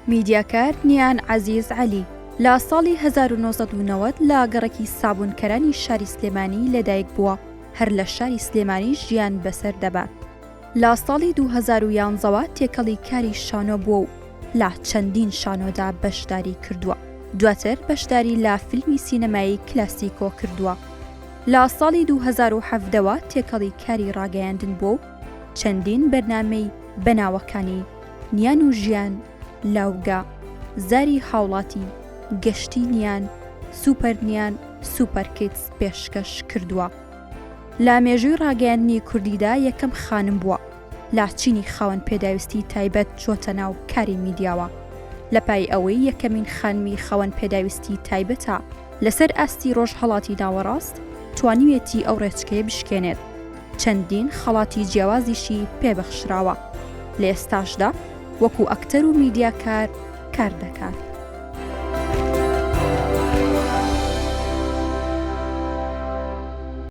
میدیاکار نیان عەزیز عەلی لە ساڵی 1990 لە گەڕێکی سابوونکەرانی شاری سلێمانی لەدایک بووە، هەر لە شاری سلێمانی ژیان بەسەر دەبات. لە ساڵی 2011ەوە تێکەڵی کاری شانۆ بووە و لە چەندین شانۆدا بەشداری کردووە. دواتر بەشداری لە فیلمی سینەمایی کلاسیکۆ کردووە. لە ساڵی 2017ەوە تێکەڵی کاری ڕاگەیاندن بووە و چەندین بەرنامەی بەناوەکانی نیان و ژیان، لاوگا، زاری هاوڵاتی، گەشتی نیان، سوپەر نیان، سوپەر کیدز پێشکەش کردووە. لە مێژووی ڕاگەیاندنی کوردیدا یەکەم خانم بووە. لە چینی خاوەن پێداویستی تایبەت چۆتە ناو کاری میدیاوە. لە پای ئەوەی یەکەمین خانمی خاوەن پێداویستی تایبەتە لەسەر ئاستی ڕۆژهەڵاتی ناوەڕاست توانیوێتی ئەو ڕێچکەیە بشکێنێت. چەندین خەڵاتی جیاوازیشی پێبەخشراوە. لە ئێستاشدا وەکو ئەکتەر و میدیاکار کار دەکات.